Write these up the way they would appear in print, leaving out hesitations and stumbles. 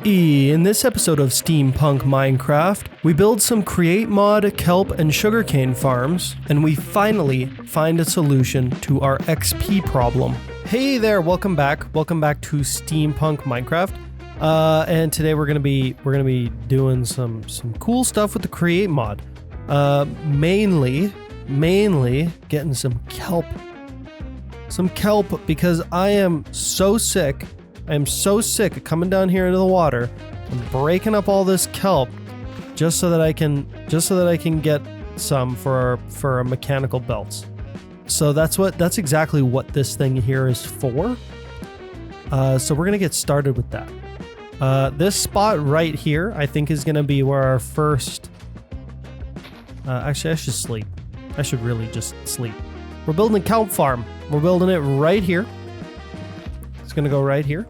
In this episode of Steampunk Minecraft, we build some create mod, kelp, and sugarcane farms, and we finally find a solution to our XP problem. Hey there, welcome back to Steampunk Minecraft. And today we're gonna be doing some cool stuff with the create mod. Mainly getting some kelp because I am so sick of coming down here into the water and breaking up all this kelp just so that I can get some for our mechanical belts. So that's exactly what this thing here is for. So we're gonna get started with that. This spot right here, I think, is gonna be where our first. Actually, I should sleep. I should really just sleep. We're building a kelp farm. We're building it right here. It's gonna go right here.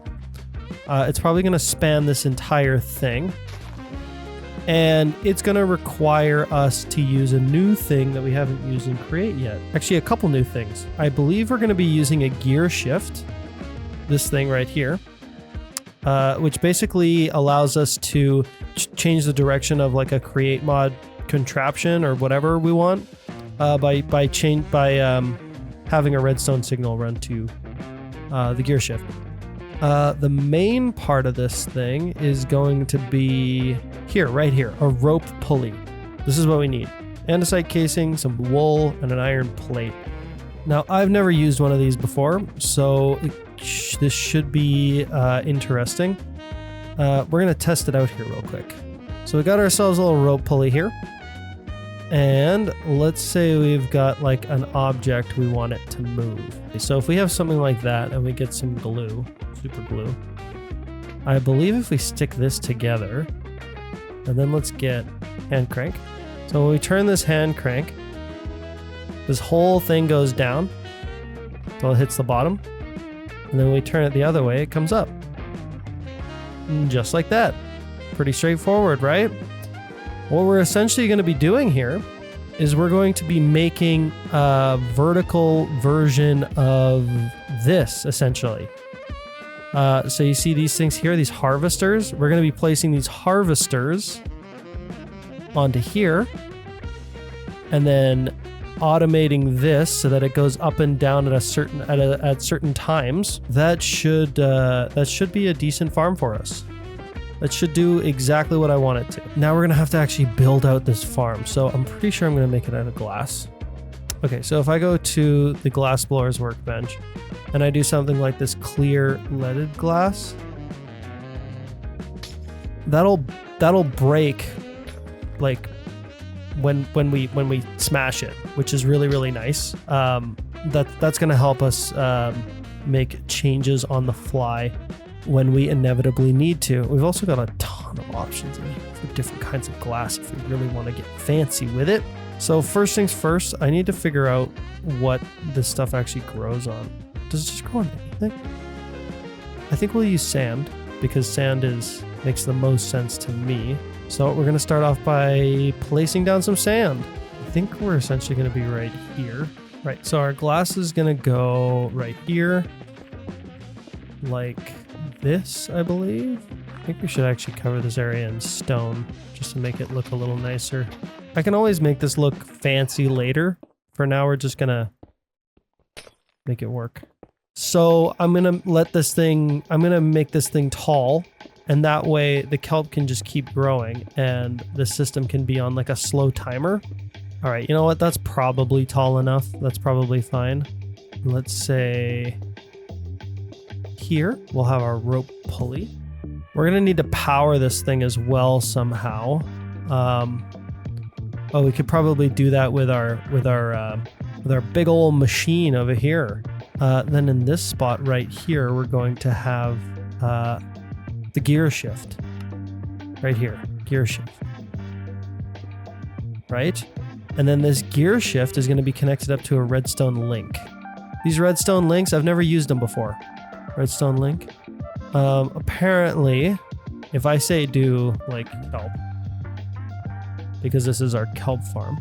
It's probably gonna span this entire thing. And it's gonna require us to use a new thing that we haven't used in Create yet. Actually, a couple new things. I believe we're gonna be using a gear shift. This thing right here. Which basically allows us to change the direction of like a create mod contraption or whatever we want by having a redstone signal run to the gear shift. The main part of this thing is going to be here, right here, a rope pulley. This is what we need. Andesite casing, some wool, and an iron plate. Now, I've never used one of these before, so this should be interesting. We're going to test it out here real quick. So we got ourselves a little rope pulley here. And let's say we've got like an object we want it to move. So if we have something like that and we get some glue, super glue, I believe if we stick this together, and then let's get hand crank. So when we turn this hand crank, this whole thing goes down until it hits the bottom. And then when we turn it the other way, it comes up. And just like that. Pretty straightforward, right? What we're essentially going to be doing here is we're going to be making a vertical version of this, essentially. So you see these things here, these harvesters? We're going to be placing these harvesters onto here. And then automating this so that it goes up and down at certain times. That should be a decent farm for us. That should do exactly what I want it to. Now we're gonna have to actually build out this farm. So I'm pretty sure I'm gonna make it out of glass. Okay, so if I go to the glass blower's workbench and I do something like this clear leaded glass, that'll break like when we smash it, which is really nice. That's gonna help us make changes on the fly when we inevitably need to. We've also got a ton of options in here for different kinds of glass if we really want to get fancy with it. So first things first, I need to figure out what this stuff actually grows on. Does it just grow on anything? I think we'll use sand because sand makes the most sense to me. So we're going to start off by placing down some sand. I think we're essentially going to be right here. Right, so our glass is going to go right here. Like this, I believe. I think we should actually cover this area in stone just to make it look a little nicer. I can always make this look fancy later. For now, we're just gonna make it work. So I'm gonna make this thing tall, and that way the kelp can just keep growing and the system can be on like a slow timer. All right, you know what? That's probably tall enough. That's probably fine. Let's say here we'll have our rope pulley. We're gonna need to power this thing as well somehow. We could probably do that with our big old machine over here. Then in this spot right here, we're going to have the gear shift. Right here, gear shift. Right? And then this gear shift is going to be connected up to a redstone link. These redstone links, I've never used them before. Redstone link. Apparently, if I say do like kelp, because this is our kelp farm,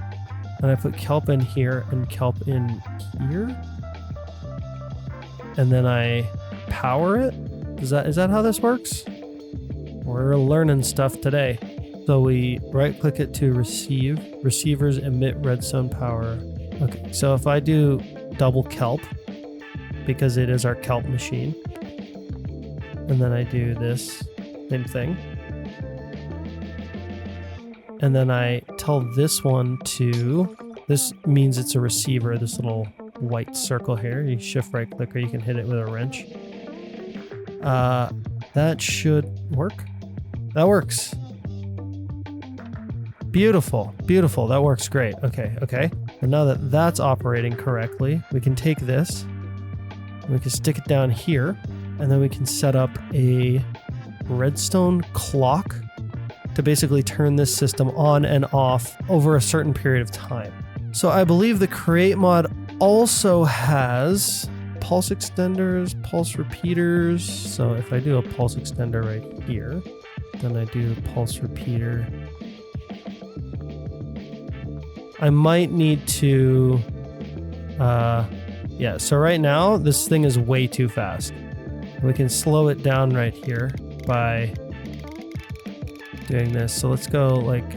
and I put kelp in here and kelp in here, and then I power it. Is that how this works? We're learning stuff today. So we right click it to receive. Receivers emit redstone power. Okay, so if I do double kelp, because it is our kelp machine, and then I do this same thing, and then I tell this one to, this means it's a receiver, this little white circle here. You shift right click or you can hit it with a wrench. That should work. That works. Beautiful, beautiful. That works great. Okay, okay. And now that that's operating correctly, we can take this, and we can stick it down here, and then we can set up a redstone clock to basically turn this system on and off over a certain period of time. So I believe the create mod also has pulse extenders, pulse repeaters. So if I do a pulse extender right here, then I do a pulse repeater. I might need to, yeah, so right now this thing is way too fast. We can slow it down right here by doing this. So let's go like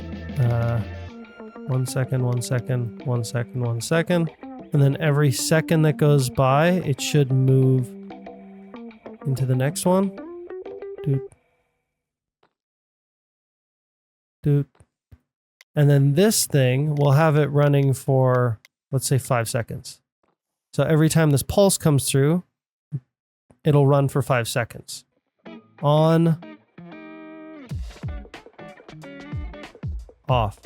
1 second, 1 second, 1 second, 1 second. And then every second that goes by, it should move into the next one. Doot. Doot. And then this thing, we'll have it running for, let's say 5 seconds. So every time this pulse comes through, it'll run for 5 seconds. On. Off.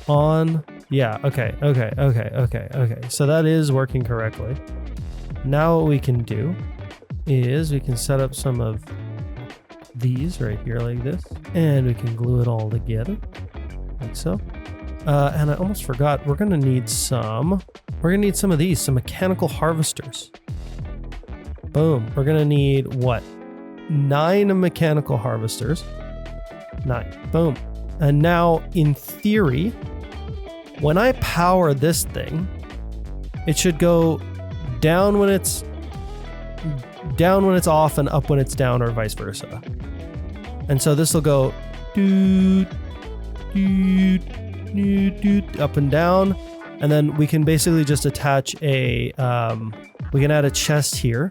On. Yeah, okay, okay, okay, okay, okay. So that is working correctly. Now what we can do is we can set up some of these right here like this, and we can glue it all together like so. And I almost forgot, we're gonna need some of these, some mechanical harvesters. Boom. We're gonna need what? 9 mechanical harvesters. 9. Boom. And now in theory, when I power this thing, it should go down when it's off and up when it's down, or vice versa. And so this will go doot, doot, doot, doot, up and down. And then we can basically just attach a, we can add a chest here.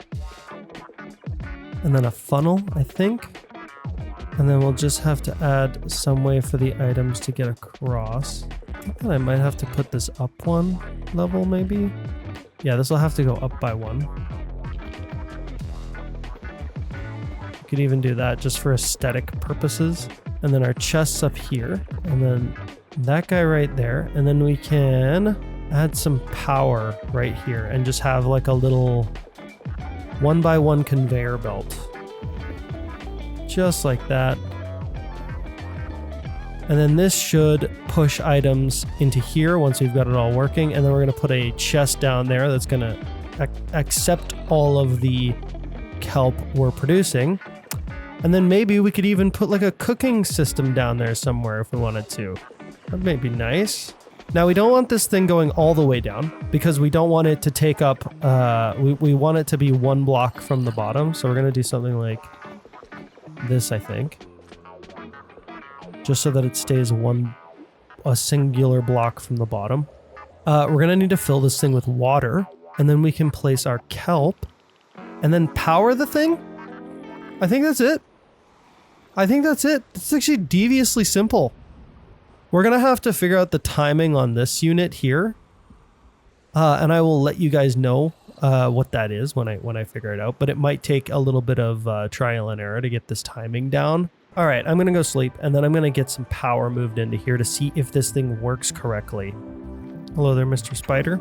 And then a funnel, I think. And then we'll just have to add some way for the items to get across. I think that I might have to put this up 1 level maybe. Yeah, this will have to go up by 1. You could even do that just for aesthetic purposes. And then our chests up here. And then that guy right there. And then we can add some power right here and just have like a little 1x1 conveyor belt. Just like that. And then this should push items into here once we've got it all working. And then we're going to put a chest down there that's going to accept all of the kelp we're producing. And then maybe we could even put like a cooking system down there somewhere if we wanted to. That may be nice. Now we don't want this thing going all the way down because we don't want it to take up, we want it to be 1 block from the bottom. So we're going to do something like this, I think. Just so that it stays a singular block from the bottom. We're going to need to fill this thing with water, and then we can place our kelp and then power the thing. I think that's it. I think that's it. It's actually deviously simple. We're going to have to figure out the timing on this unit here. And I will let you guys know what that is when I figure it out. But it might take a little bit of trial and error to get this timing down. All right, I'm going to go sleep, and then I'm going to get some power moved into here to see if this thing works correctly. Hello there, Mr. Spider.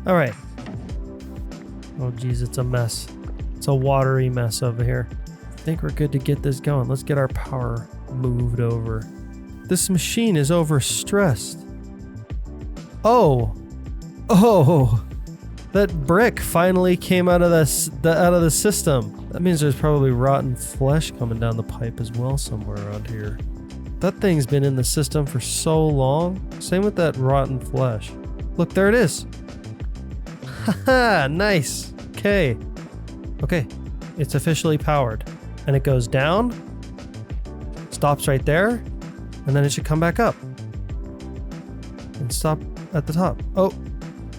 All right. Oh, geez, it's a mess. It's a watery mess over here. I think we're good to get this going. Let's get our power moved over. This machine is overstressed. Oh. Oh. That brick finally came out of the system. That means there's probably rotten flesh coming down the pipe as well somewhere around here. That thing's been in the system for so long. Same with that rotten flesh. Look, there it is. Haha, nice. Okay. Okay. It's officially powered. And it goes down, stops right there, and then it should come back up. And stop at the top. Oh,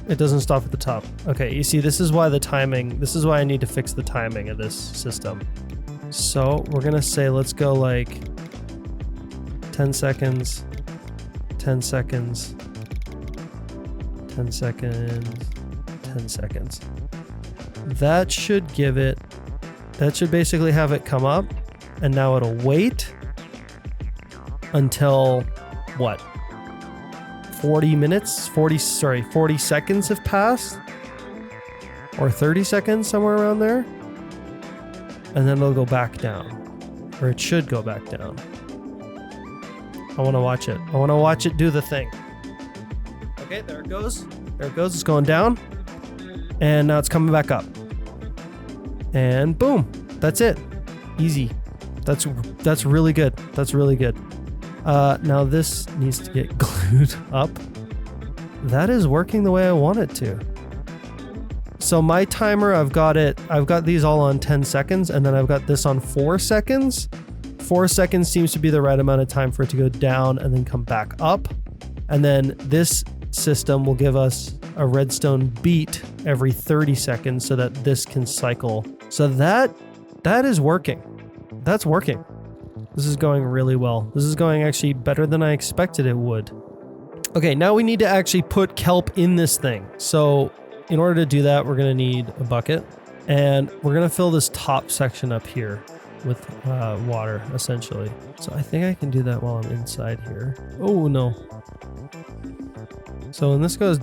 it doesn't stop at the top. Okay, you see, this is why I need to fix the timing of this system. So we're gonna say, let's go like 10 seconds, 10 seconds, 10 seconds, 10 seconds. That should basically have it come up, and now it'll wait until what? 40 seconds have passed, or 30 seconds, somewhere around there, and then it'll go back down, or it should go back down. I want to watch it. I want to watch it do the thing. Okay, there it goes. There it goes. It's going down, and now it's coming back up, and boom, that's it. Easy. That's really good. That's really good. Now this needs to get glued up. That is working the way I want it to. So my timer, I've got these all on 10 seconds, and then I've got this on 4 seconds. 4 seconds seems to be the right amount of time for it to go down and then come back up. And then this system will give us a redstone beat every 30 seconds so that this can cycle. So that is working. That's working. This is going really well. This is going actually better than I expected it would. Okay, now we need to actually put kelp in this thing. So in order to do that, we're going to need a bucket, and we're going to fill this top section up here with water, essentially. So I think I can do that while I'm inside here. Oh, no. So when this goes,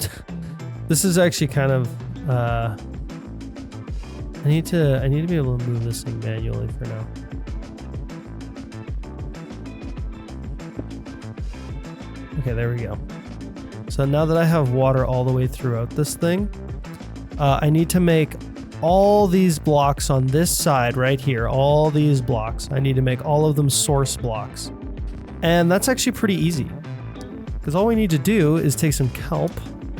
this is actually kind of, I need to be able to move this thing manually for now. Okay, there we go. So now that I have water all the way throughout this thing, I need to make all these blocks on this side right here, all these blocks. I need to make all of them source blocks. And that's actually pretty easy, because all we need to do is take some kelp,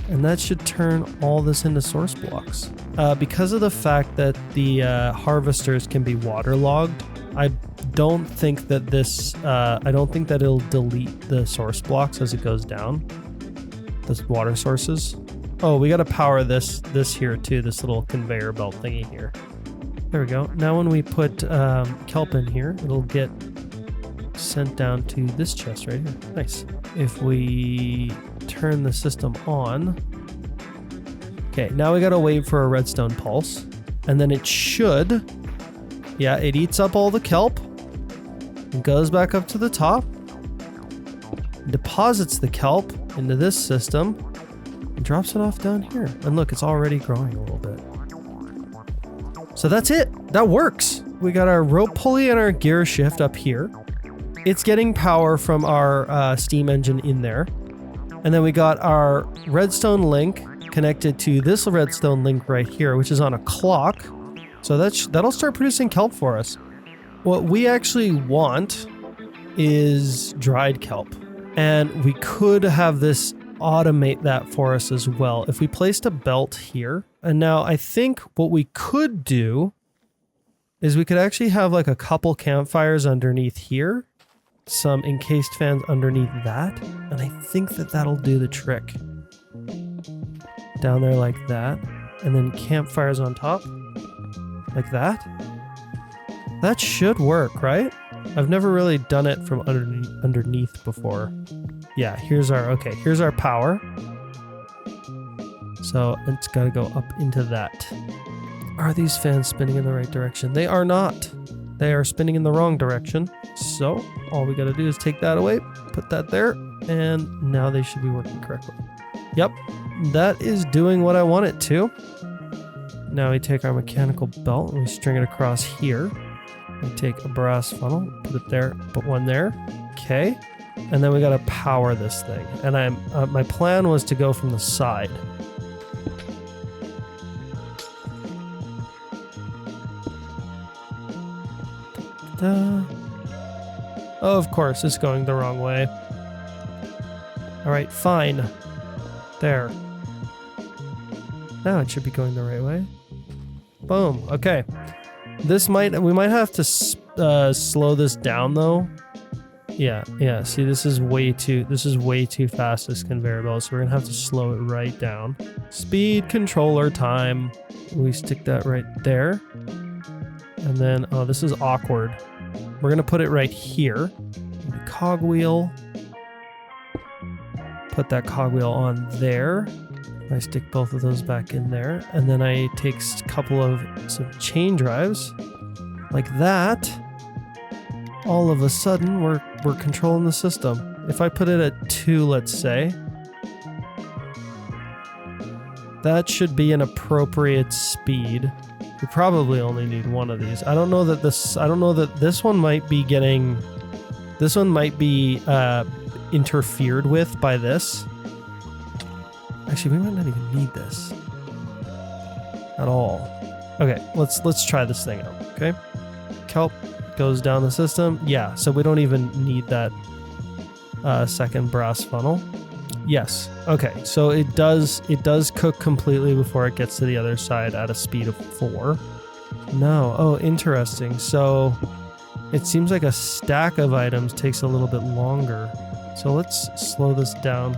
and that should turn all this into source blocks. Because of the fact that the harvesters can be waterlogged, I don't think that it'll delete the source blocks as it goes down. Those water sources. Oh, we gotta power this here too, this little conveyor belt thingy here. There we go. Now when we put kelp in here, it'll get sent down to this chest right here. Nice. If we turn the system on. Okay, now we gotta wait for a redstone pulse. And then it should, yeah, it eats up all the kelp and goes back up to the top, deposits the kelp into this system, and drops it off down here. And look, it's already growing a little bit. So that's it. That works. We got our rope pulley and our gear shift up here. It's getting power from our steam engine in there. And then we got our redstone link connected to this redstone link right here, which is on a clock. So that'll start producing kelp for us. What we actually want is dried kelp. And we could have this automate that for us as well. If we placed a belt here, and now I think what we could do is we could actually have like a couple campfires underneath here, some encased fans underneath that, and I think that that'll do the trick. Down there like that, and then campfires on top, like that. That should work, right? I've never really done it from underneath before. Yeah, here's our power. So it's got to go up into that. Are these fans spinning in the right direction? They are not. They are spinning in the wrong direction. So all we got to do is take that away, put that there, and now they should be working correctly. Yep, that is doing what I want it to. Now we take our mechanical belt and we string it across here. We take a brass funnel, put it there, put one there. Okay. And then we got to power this thing. And my plan was to go from the side. Oh, of course, it's going the wrong way. All right, fine. There. Now it should be going the right way. Boom. Okay. We might have to slow this down though. Yeah. See, this is way too fast, this conveyor belt. So we're gonna have to slow it right down. Speed controller time. We stick that right there. And then, oh, this is awkward. We're gonna put it right here. The cogwheel. Put that cogwheel on there. I stick both of those back in there. And then I take a couple of some chain drives. Like that. All of a sudden, we're controlling the system. If I put it at 2, let's say, that should be an appropriate speed. We probably only need one of these. I don't know that this one might be getting, this one might be interfered with by this. Actually, we might not even need this at all. Okay, let's try this thing out. Okay, kelp goes down the system. Yeah, so we don't even need that second brass funnel. Yes. Okay, so it does cook completely before it gets to the other side at a speed of 4. No. Oh, interesting. So it seems like a stack of items takes a little bit longer. So let's slow this down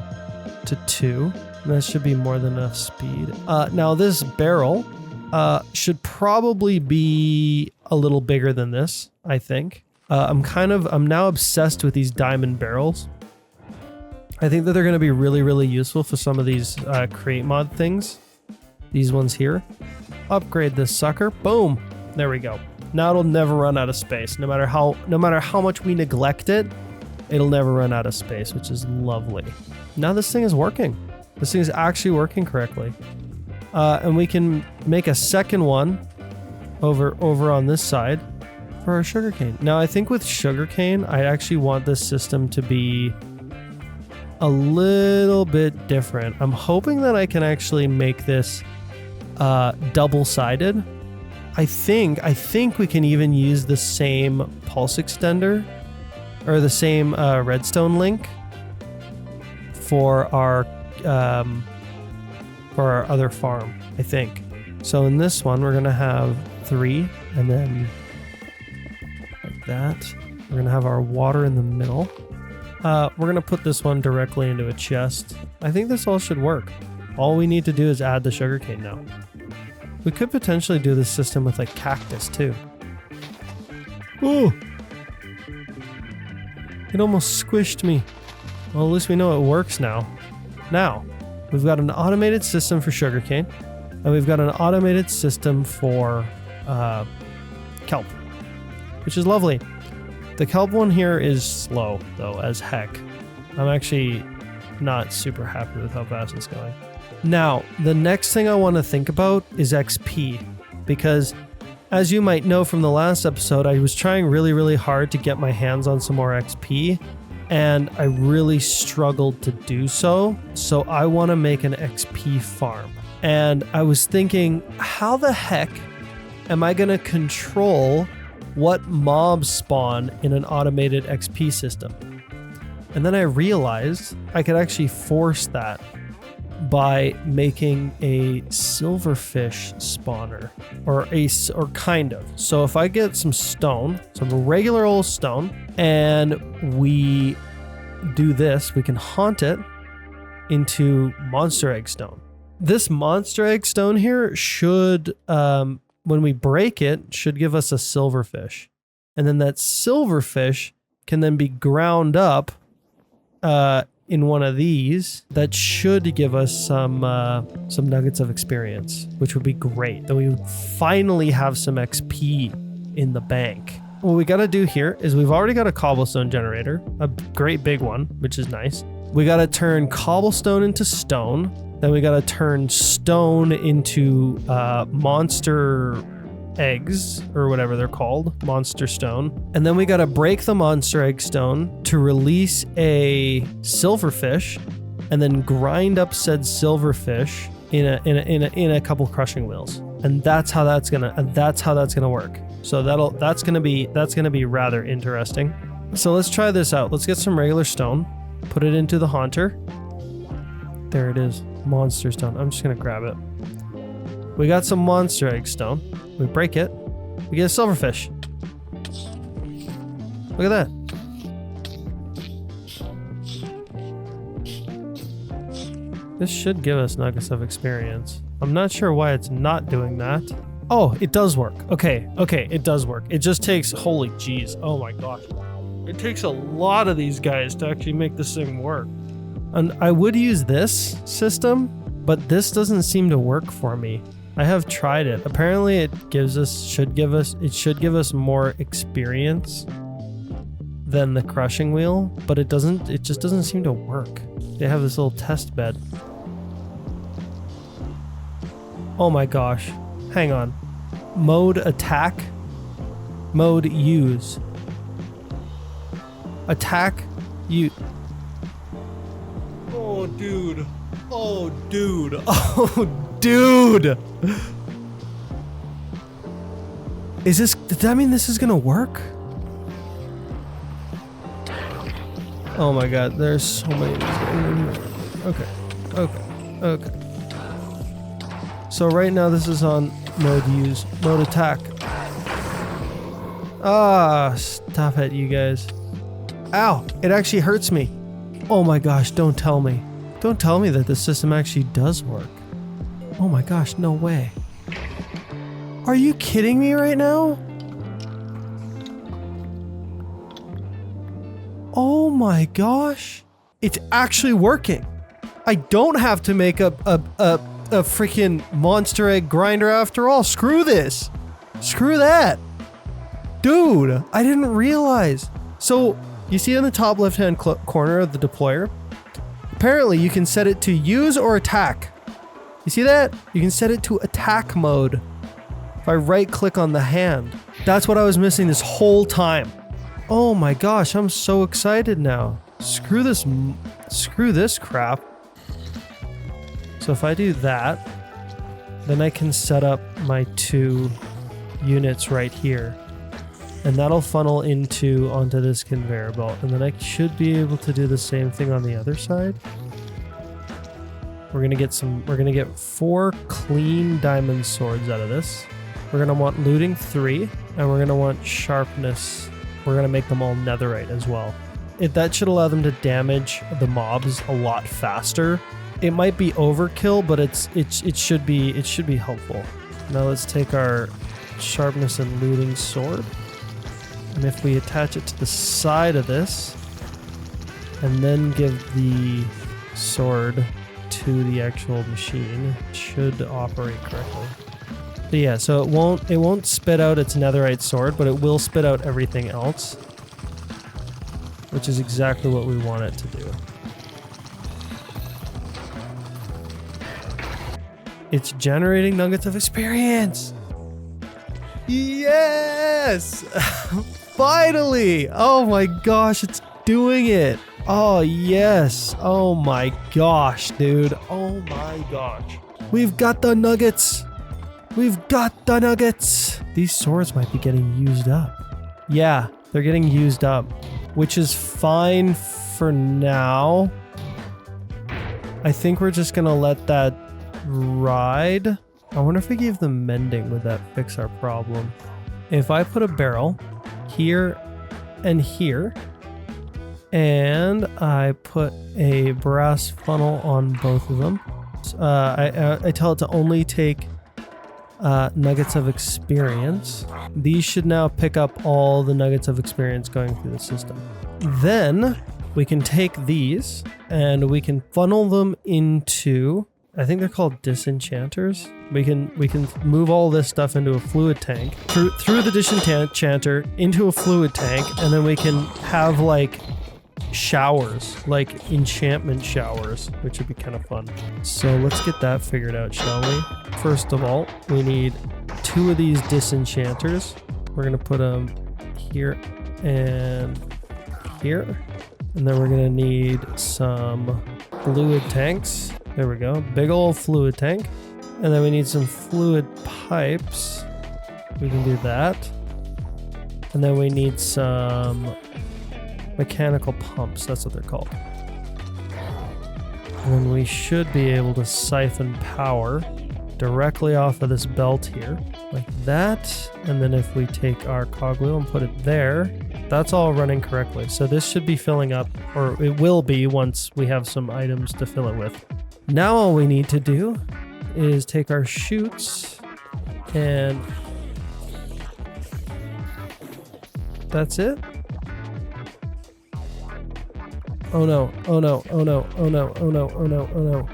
to 2. That should be more than enough speed. Now this barrel should probably be a little bigger than this, I think. I'm now obsessed with these diamond barrels. I think that they're going to be really, really useful for some of these create mod things. These ones here. Upgrade this sucker. Boom. There we go. Now it'll never run out of space. No matter how much we neglect it, it'll never run out of space, which is lovely. Now this thing is working. This thing is actually working correctly. And we can make a second one over on this side for our sugarcane. Now I think with sugarcane, I actually want this system to be a little bit different. I'm hoping that I can actually make this double-sided. I think we can even use the same pulse extender or the same redstone link for our other farm, I think. So in this one, we're gonna have 3, and then like that. We're gonna have our water in the middle. We're gonna put this one directly into a chest. I think this all should work. All we need to do is add the sugarcane now. We could potentially do this system with like cactus too. Ooh! It almost squished me. Well, at least we know it works now. Now, we've got an automated system for sugarcane, and we've got an automated system for kelp, which is lovely. The kelp one here is slow, though, as heck. I'm actually not super happy with how fast it's going. Now, the next thing I want to think about is XP, because as you might know from the last episode, I was trying really, really hard to get my hands on some more XP, and I really struggled to do so. So I want to make an XP farm. And I was thinking, how the heck am I going to control what mobs spawn in an automated XP system? And then I realized I could actually force that by making a silverfish spawner, or kind of. So if I get some stone, some regular old stone, and we do this, we can haunt it into monster egg stone. This monster egg stone here should, when we break it, should give us a silverfish. And then that silverfish can then be ground up in one of these. That should give us some nuggets of experience, which would be great. Then we would finally have some XP in the bank. What we got to do here is we've already got a cobblestone generator, a great big one, which is nice. We got to turn cobblestone into stone. Then we got to turn stone into monster eggs, or whatever they're called, monster stone. And then we got to break the monster egg stone to release a silverfish, and then grind up said silverfish in a couple crushing wheels. And that's how that's gonna work. So that's gonna be rather interesting. So let's try this out. Let's get some regular stone, put it into the haunter. There it is, monster stone. I'm just gonna grab it. We got some monster egg stone. We break it. We get a silverfish. Look at that. This should give us nuggets of experience. I'm not sure why it's not doing that. Oh, it does work. Okay, it does work. It just takes, holy jeez, oh my gosh. It takes a lot of these guys to actually make this thing work. And I would use this system, but this doesn't seem to work for me. I have tried it. Apparently it should give us more experience than the crushing wheel, but it just doesn't seem to work. They have this little test bed. Oh my gosh. Hang on. Mode attack. Mode use. Attack. You. Oh, dude. Oh, dude. Oh, dude. Does that mean this is gonna work? Oh my god, there's so many of these guys. Okay. So right now this is on mode use, mode attack. Ah, stop it, you guys. Ow, it actually hurts me. Oh my gosh, don't tell me. Don't tell me that this system actually does work. Oh my gosh, no way. Are you kidding me right now? Oh my gosh. It's actually working. I don't have to make a freaking monster egg grinder after all. Screw this. Screw that. Dude, I didn't realize. So, you see in the top left-hand corner of the deployer? Apparently, you can set it to use or attack. You see that? You can set it to attack mode. If I right-click on the hand. That's what I was missing this whole time. Oh my gosh, I'm so excited now. Screw this crap. So if I do that, then I can set up my 2 units right here. And that'll funnel onto this conveyor belt. And then I should be able to do the same thing on the other side. We're gonna get 4 clean diamond swords out of this. We're gonna want looting 3, and we're gonna want sharpness. We're gonna make them all netherite as well. That should allow them to damage the mobs a lot faster. It might be overkill, but it should be helpful. Now let's take our sharpness and looting sword. And if we attach it to the side of this, and then give the sword to the actual machine, it should operate correctly. But yeah, so it won't spit out its netherite sword, but it will spit out everything else, which is exactly what we want it to do. It's generating nuggets of experience. Yes! Finally! Oh my gosh, it's doing it. Oh yes. Oh my gosh, dude. Oh my gosh. We've got the nuggets. We've got the nuggets. These swords might be getting used up. Yeah, they're getting used up, which is fine for now. I think we're just gonna let that ride. I wonder if we gave them mending, would that fix our problem? If I put a barrel here and here, and I put a brass funnel on both of them, I tell it to only take nuggets of experience. These should now pick up all the nuggets of experience going through the system. Then we can take these and we can funnel them into, I think they're called disenchanters. We can move all this stuff into a fluid tank, through the disenchanter into a fluid tank, and then we can have like showers, like enchantment showers, which would be kind of fun. So let's get that figured out, shall we? First of all, we need 2 of these disenchanters. We're gonna put them here and here, and then we're gonna need some fluid tanks. There we go, big old fluid tank. And then we need some fluid pipes. We can do that. And then we need some mechanical pumps, that's what they're called. And then we should be able to siphon power directly off of this belt here. like that. And then if we take our cogwheel and put it there, that's all running correctly. So this should be filling up, or it will be once we have some items to fill it with. Now all we need to do is take our chutes and that's it. Oh no, oh no, oh no, oh no, oh no, oh no, oh no.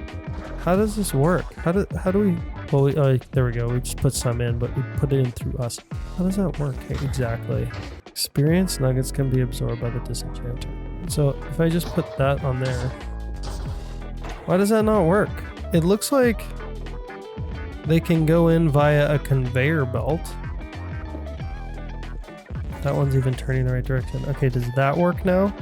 How does this work? How do we, well, there we go. We just put some in, but we put it in through us. How does that work exactly? Experience nuggets can be absorbed by the disenchanter. So if I just put that on there, why does that not work? It looks like they can go in via a conveyor belt. That one's even turning the right direction. Okay, does that work now?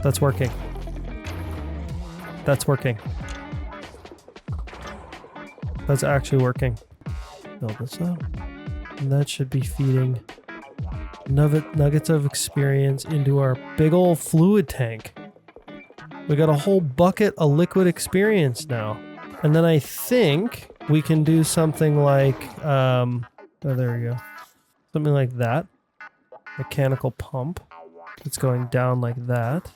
That's working. That's working. That's actually working. Build this up. And that should be feeding nuggets of experience into our big old fluid tank. We got a whole bucket of liquid experience now. And then I think we can do something like, oh, there we go. Something like that. Mechanical pump. It's going down like that.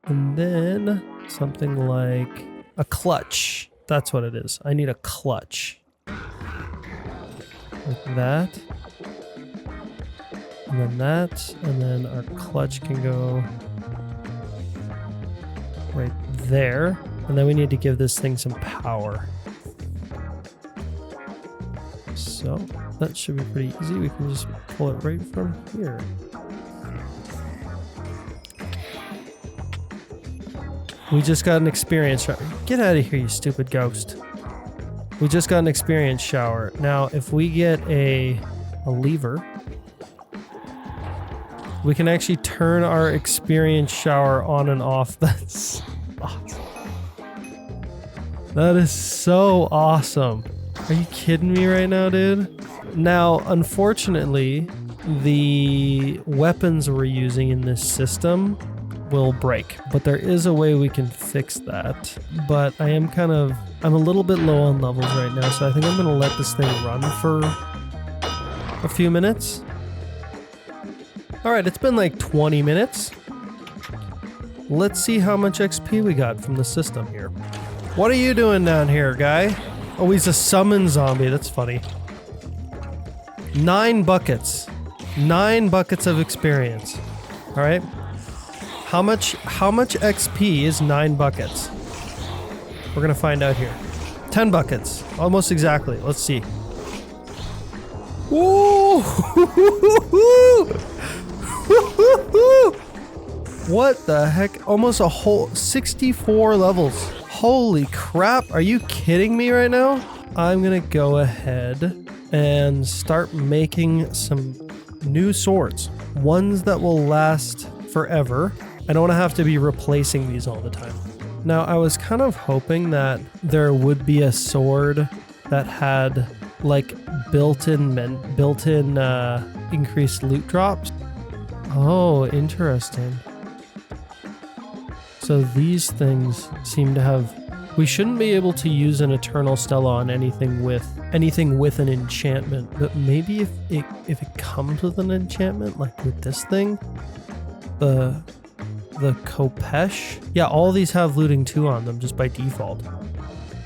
And then something like a clutch. That's what it is. I need a clutch. Like that. And then that. And then our clutch can go right there. And then we need to give this thing some power. So that should be pretty easy. We can just pull it right from here. We just got an experience shower. Get out of here, you stupid ghost. We just got an experience shower. Now, if we get a lever, we can actually turn our experience shower on and off. That's awesome. That is so awesome. Are you kidding me right now, dude? Now, unfortunately, the weapons we're using in this system will break, but there is a way we can fix that. But I'm a little bit low on levels right now, so I think I'm gonna let this thing run for a few minutes. All right, it's been like 20 minutes. Let's see how much XP we got from the system here. What are you doing down here, guy? Oh, he's a summon zombie. That's funny. 9 buckets. 9 buckets of experience. All right. How much XP is 9 buckets? We're gonna find out here. 10 buckets. Almost exactly. Let's see. Woo! What the heck? Almost a whole 64 levels. Holy crap. Are you kidding me right now? I'm gonna go ahead and start making some new swords. Ones that will last forever. I don't want to have to be replacing these all the time. Now, I was kind of hoping that there would be a sword that had like built-in increased loot drops. Oh, interesting. So these things seem to have... We shouldn't be able to use an Eternal Stella on anything with an enchantment, but maybe if it comes with an enchantment, like with this thing, the Kopesh. Yeah, all these have looting 2 on them just by default.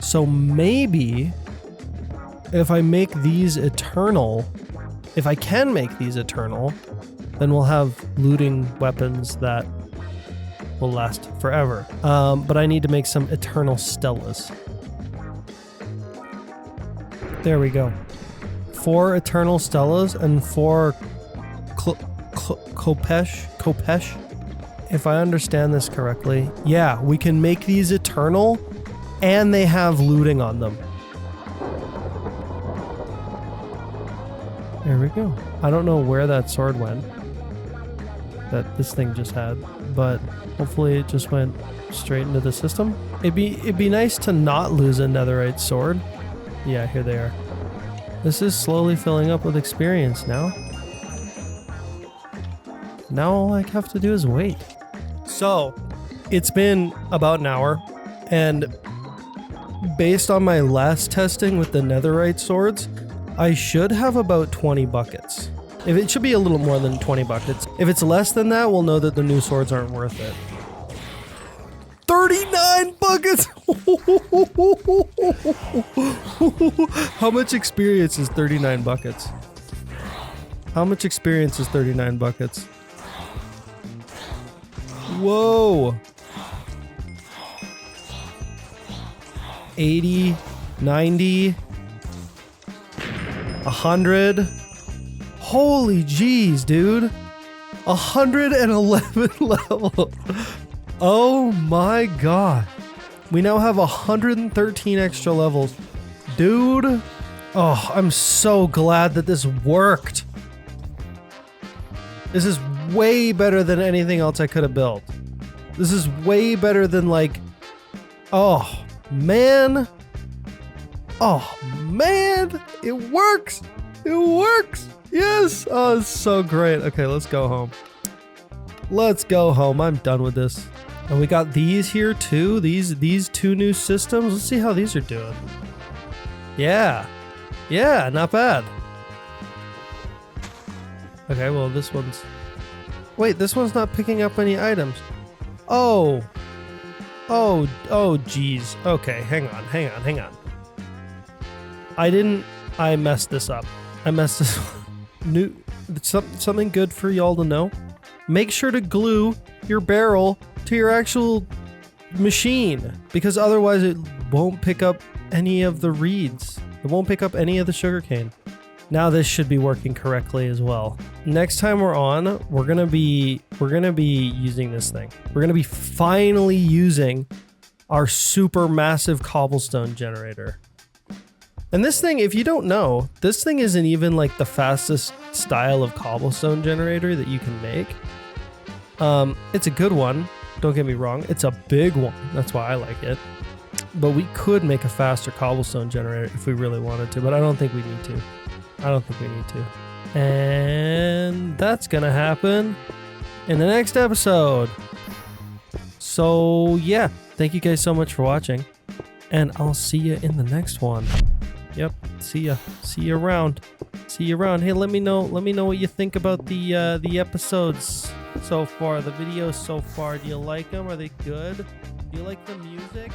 So maybe if I make these eternal, if I can make these eternal, then we'll have looting weapons that will last forever. But I need to make some Eternal Stellas. There we go. 4 Eternal Stellas and 4 Kopesh. If I understand this correctly, yeah, we can make these eternal and they have looting on them. There we go. I don't know where that sword went that this thing just had, but hopefully it just went straight into the system. It'd be nice to not lose a netherite sword. Yeah, here they are. This is slowly filling up with experience now. Now all I have to do is wait. So, it's been about an hour, and based on my last testing with the netherite swords, I should have about 20 buckets. If it should be a little more than 20 buckets. If it's less than that, we'll know that the new swords aren't worth it. 39 buckets! How much experience is 39 buckets? How much experience is 39 buckets? Whoa! 80, 90, 100. Holy jeez, dude. 111 level. Oh my god. We now have 113 extra levels. Dude. Oh, I'm so glad that this worked. This is way better than anything else I could have built. This is way better than like... Oh, man. Oh, man. It works. It works. Yes. Oh, it's so great. Okay, let's go home. Let's go home. I'm done with this. And we got these here too. These two new systems. Let's see how these are doing. Yeah. Yeah, not bad. Okay, well this one's... Wait, this one's not picking up any items. Oh. Oh, geez. Okay, hang on. I messed this up. I messed this up. Something good for y'all to know. Make sure to glue your barrel to your actual machine, because otherwise it won't pick up any of the reeds. It won't pick up any of the sugarcane. Now this should be working correctly as well. Next time we're on, we're gonna be using this thing. We're gonna be finally using our super massive cobblestone generator. And this thing, if you don't know, this thing isn't even like the fastest style of cobblestone generator that you can make. It's a good one, don't get me wrong. It's a big one, that's why I like it. But we could make a faster cobblestone generator if we really wanted to, but I don't think we need to. And that's gonna happen in the next episode. So yeah, thank you guys so much for watching, and I'll see you in the next one. Yep, see ya around. Hey, let me know what you think about the episodes so far, the videos so far. Do you like them? Are they good? Do you like the music?